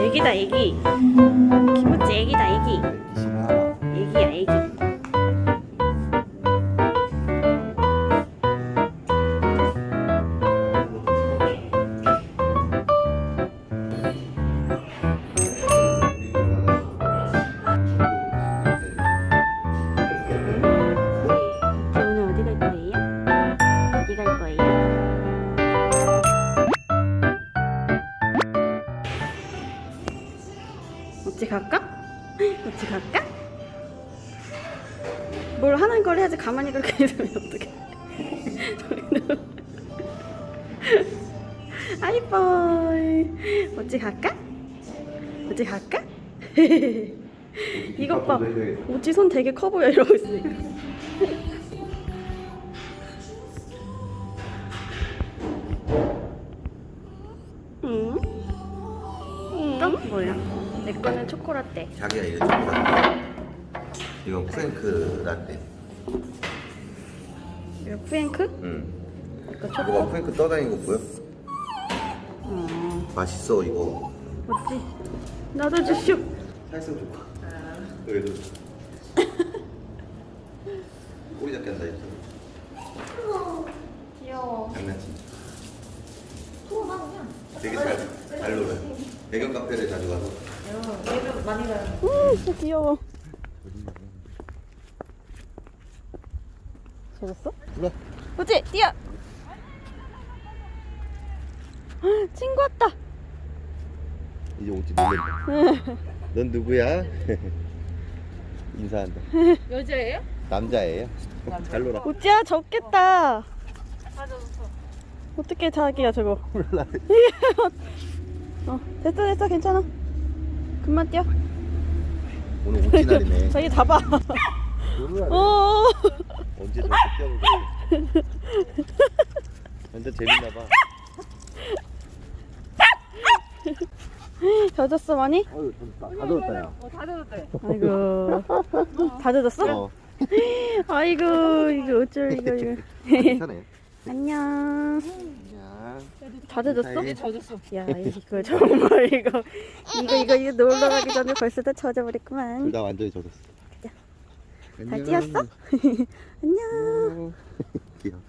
애기다 애기. 김우찌 애기다 애기. 애기야 애기. 오늘 어디 갈 거예요? 어디 갈 거예요? 어찌 갈까? 어찌 갈까? 뭘 하는 걸 해야지. 가만히 그렇게 있으면 어떡해. 아이보이. 어찌 갈까? 어찌 갈까? 이것 봐. 어찌 손 되게 커 보여 이러고 있으니까. 응? 응? 뭐야? 내 거는 초코라떼. 자기야 이거 초코라떼. 이건 프랭크 라떼. 이거 프랭크? 응. 이거 초코? 뭐가 프랭크 떠다니는 거 보여? 어. 맛있어 이거. 어찌? 나도 주쇼. 살성 좋아. 그래도 꼬리 잡기 한다 했어. 귀여워. 장난치. 되게 잘 놀아요. 배경 카페를 자주 가서. 얘는 많이 가요. 진짜 귀여워. 찾았어? 몰라. 어찌? 뛰어! 친구 왔다. 이제 오지 놀란다. 넌 누구야? 인사한다. 여자예요? 남자예요? 잘 놀아. 우찌야 졌겠다. 맞아서. 어떻게 자기야 저거. 몰라. 됐어 괜찮아. 그만 뛰어. 오늘 오지 날이네. 자기 잡아. 놀라. 어. 언제 저렇게 뛰어보고. 완전 재밌나 봐. 젖었어 많이? 어휴, 다 들었다 야. 다 들었대. 아이고. 다 젖었어? 어. 아이고 이거 어쩔 이거. 괜찮아요. 안녕. 안녕. 다 젖었어? 네, 젖었어. 야 이거 정말 이거 놀러 가기 전에 벌써 다 젖어버렸구만. 둘 다 완전히 젖었어. 잘 뛰었어? 안녕. 귀여워.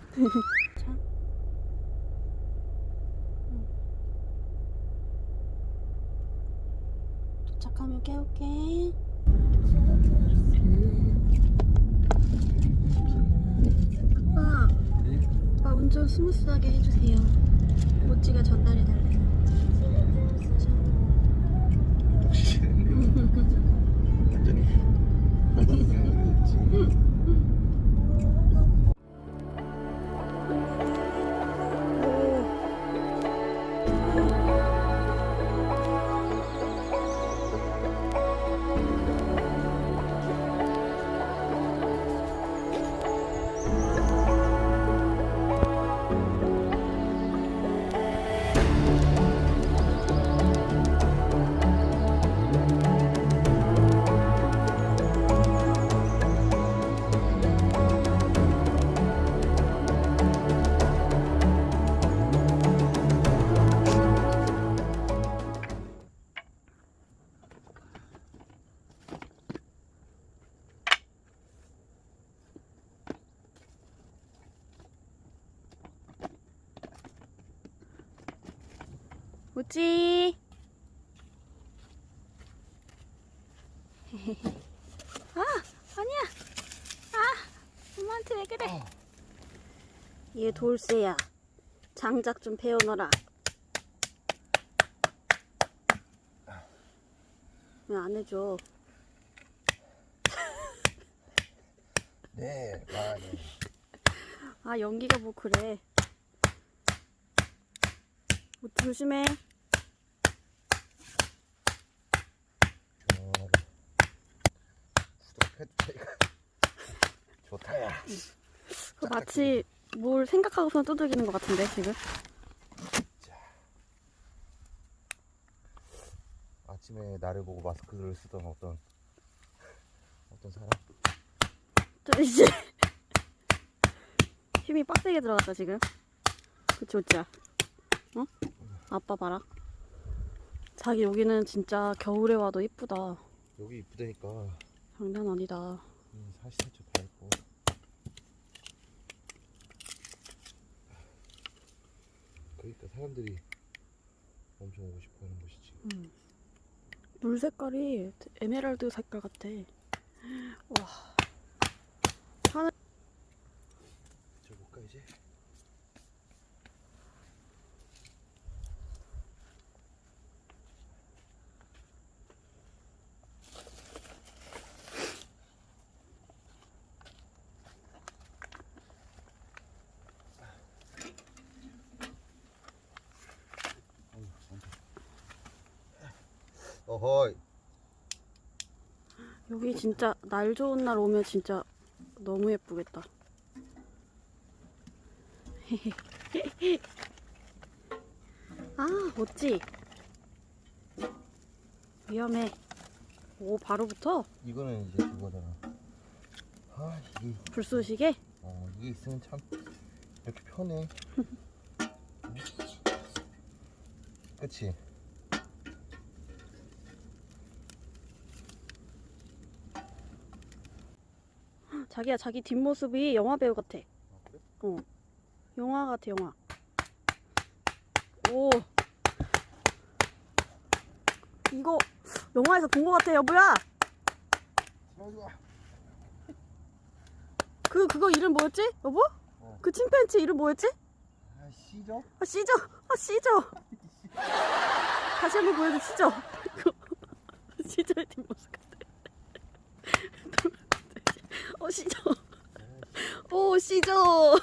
도착하면 깨울게. 아빠 운전 스무스하게 해주세요. 모찌가 전달해달래요. 역시 완전히. 우찌. 아니야. 엄마한테 왜 그래? 얘 돌쇠야. 장작 좀 배워놔라. 왜 안 해줘? 네, 많이. 연기가 뭐 그래. 우찌 조심해. 구독해도 좋다야. 마치 뭘 생각하고서 두들기는 것 같은데 지금. 아침에 나를 보고 마스크를 쓰던 어떤 사람. 저 이제 힘이 빡세게 들어갔다 지금. 그치 오찌야? 어? 아빠 봐라. 자기 여기는 진짜 겨울에 와도 이쁘다. 여기 이쁘다니까. 장난 아니다. 사시사철 다 있고. 그러니까 사람들이 엄청 오고 싶어하는 곳이지. 물 색깔이 에메랄드 색깔 같아. 와. 하늘. 저 볼까 이제? 어허이. 여기 진짜 날 좋은 날 오면 진짜 너무 예쁘겠다. 아, 멋지? 위험해. 오, 바로 붙어? 이거는 이제 그거잖아. 아 이게 불쏘시개? 이게 있으면 참 이렇게 편해. 그치? 자기야, 자기 뒷모습이 영화 배우 같아. 그래? 어. 영화 같아, 영화. 오. 이거 영화에서 본 것 같아, 여보야. 그거 이름 뭐였지? 여보? 그 침팬치 이름 뭐였지? 아 시죠? 아, 시저. 아, 시저. 다시 한번 보여줘, 시저. 시저의 뒷모습 같아. 시저. 오, 시저.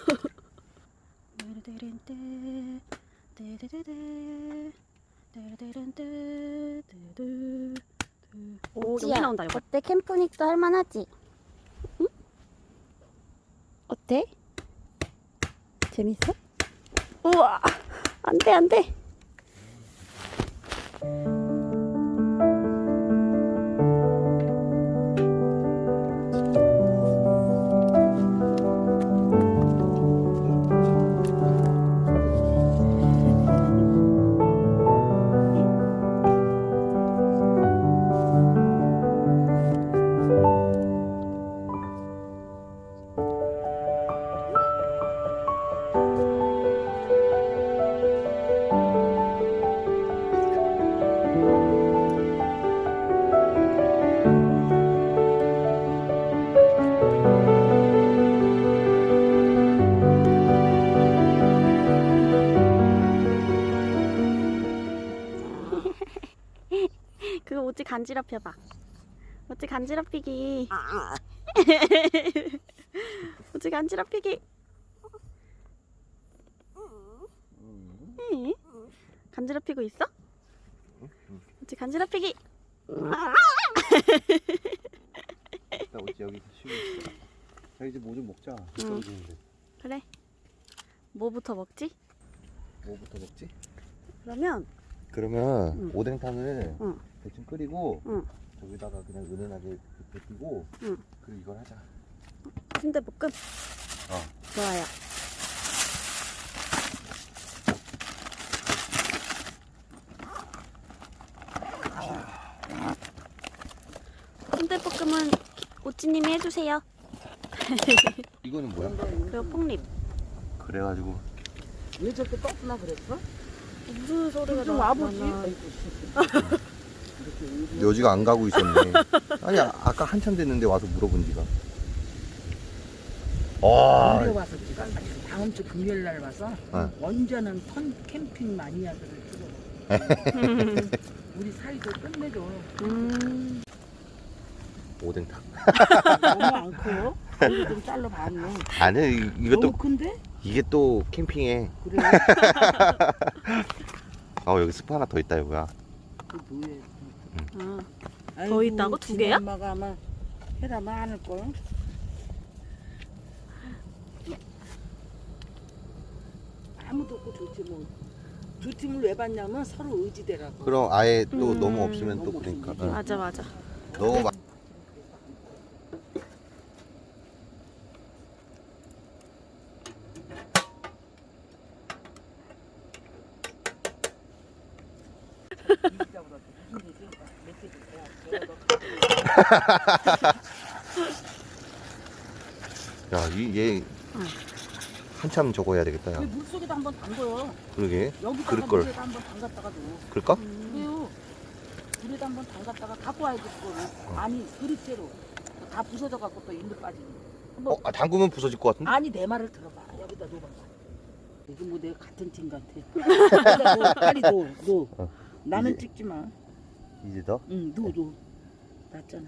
오, 여기 나온다, 여보. 어때? 캠프닉도 할만하지? 응? 어때? 재밌어? 우와. 안 돼, 안 돼. 그거 오지 간지럽혀봐. 오지 간지럽히기. 오지 간지럽히기. 응? 간지럽히고 있어? 오지 간지럽히기. 나 어찌 여기서 쉬고 있어. 자 이제 뭐 좀 먹자. 떨어지는데. 그래. 뭐부터 먹지? 뭐부터 먹지? 그러면 그러면 오뎅탕을 응. 대충 끓이고 응. 저기다가 그냥 은은하게 데피고 응. 그리고 이걸 하자. 순대볶음. 좋아요. 순대볶음은 오찌님이 해주세요. 이거는 뭐야? 그리고 폭립. 그래가지고 왜 저렇게 떴구나 그랬어? 무슨 소리가 좀 나? 와보지. 여지가 안 가고 있었네. 아니 아까 한참 됐는데 와서 물어본 지가. 언제 와. 와서 찍어? 다음 주 금요일 날 와서 원전은 캠핑 마니아들을 찍어. 우리 사이도 끝내줘. 오뎅탕. 너무 안 커요? 이거 좀 잘라 봤네. 아니 이것도 너무 큰데? 이게 또 캠핑에. 그래. 여기 스프 하나 더 있다 여보야. 그 뭐해? 아, 더 있다고? 두 개야? 엄마가 아마 해라 많을 걸. 없고 좋지 뭐. 두 팀을 왜 봤냐면 서로 의지대라고. 그럼 아예 또 너무 음. 없으면 또 너무 그러니까. 없으면. 응. 맞아 맞아. 너무 막. 이기자보다 무슨 얘기? 메시지 야, 얘 한참 저거 해야 되겠다. 왜 야. 물속에다 한번 담궈요. 그러게. 여기다가 그럴 걸. 물에다 한번 담갔다가 줘. 그럴까? 왜요? 물에다 한번 담갔다가 갖고 와야지 그거를. 아니 그릇째로 다 부서져 갖고 또 인도 빠지니. 한번 아, 담그면 부서질 것 같은데? 아니 내 말을 들어봐. 여기다 놓아봐. 이거 뭐 내가 같은 팀 같아. 여기다 놓어. 빨리 놓어. 나는 이제- 찍지 마. 이제 더? 응, 놓어. 놨잖아.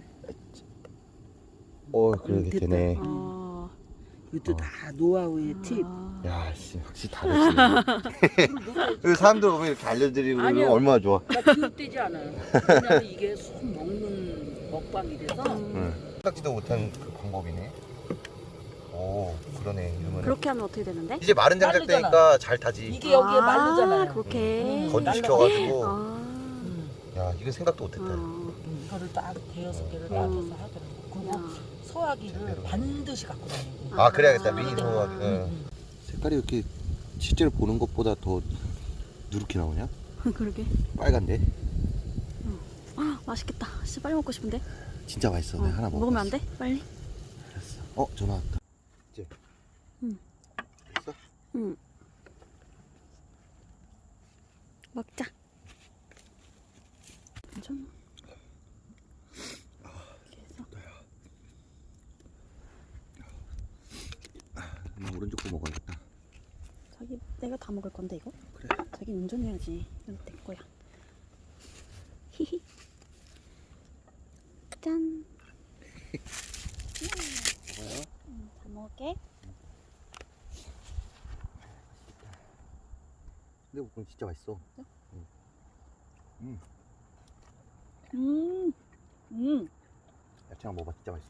그러게 됐다. 되네. 아. 이것도 다 노하우의 팁. 야, 씨, 확실히 다르지. 그 사람들 오면 이렇게 알려드리고 아니요. 그러면 얼마나 좋아. 나 기웃되지 않아요. 왜냐면 이게 술 먹는 먹방이라서 응. 생각지도 못한 그 방법이네. 오, 그러네. 이러면 그렇게 하면 어떻게 되는데? 이제 마른 장작 마르잖아. 되니까 잘 타지. 이게 여기에 마르잖아요. 그렇게. 건조시켜가지고. 아. 야, 이거 생각도 못했다. 이거를 딱 대여섯 개를 음. 놔둬서 하더라고. 그리고 야. 소화기를 제대로. 반드시 갖고 다니고. 아, 그래야겠다. 아. 미니 소화기. 응. 색깔이 이렇게 실제로 보는 것보다 더 누렇게 나오냐? 그러게. 빨간데? 아, 맛있겠다. 진짜 빨리 먹고 싶은데. 진짜 맛있어. 내가 하나 먹어. 먹으면 안 돼? 빨리. 전화 왔다. 이제. 응. 됐어? 응. 먹자. 괜찮아. 나 오른쪽 거 먹어야겠다. 자기 내가 다 먹을 건데 이거? 그래. 자기 운전해야지. 이건 내 거야. 히히. 짠. 먹어요? 잘 먹을게. 근데 그건 진짜 맛있어. 야채랑 먹어봐. 진짜 맛있어.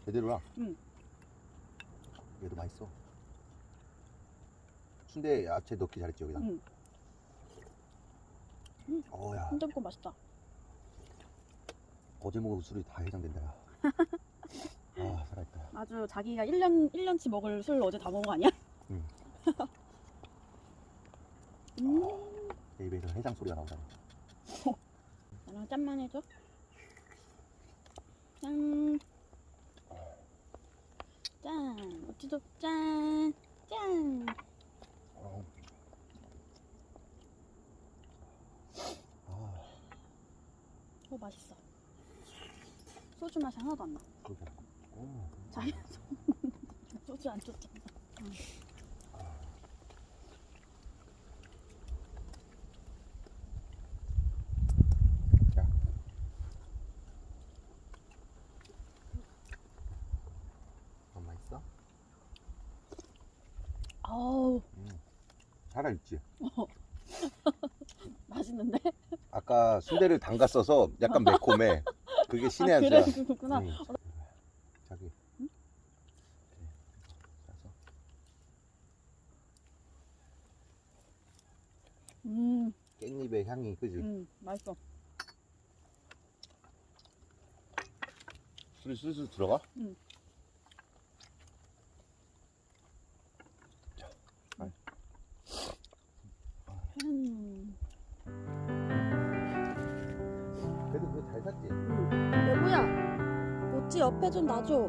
제대로야. 얘도 맛있어. 순대 야채 넣기 잘했지 여기다. 야. 한점거 맛있다. 어제 먹은 술이 다 해장된다. 야. 아, 살아있다. 아주 자기가 1년치 먹을 술 어제 다 먹은 거 아니야? 응. 내 입에서 해장 소리가 나오잖아. 나랑 짠만 해줘. 짠. 짠. 어찌도 짠. 짠. 맛있어. 소주 맛이 하나도 안 나. 자기 소주 안 줬잖아. 맛있어? 아우 살아있지? 맛있는데? 아까 순대를 담갔어서 약간 매콤해. 그게 신의 한 그래 수야. 그렇구나. 자기. 응? 깻잎의 향이 그지? 맛있어. 술이 슬슬 들어가? 응. 그래도 그거 잘 샀지? 여보야, 모찌 옆에 좀 놔줘.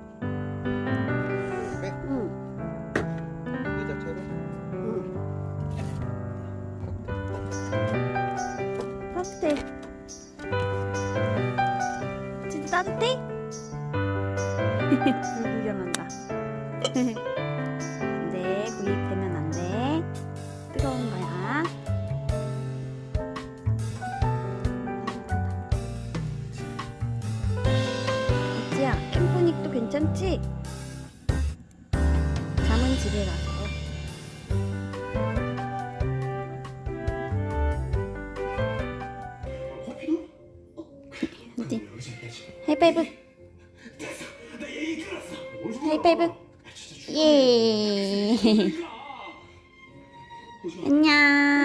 그래? 응. 의자처럼? 따뜻해. 진짜 따뜻해? 불 구경한다. 안 돼, 구입되면 안 돼. 뜨거운 거야. 모찌야, 캠프닉도 괜찮지? 잠은 집에 가서. 하이파이브. 하이파이브. 예. 안녕.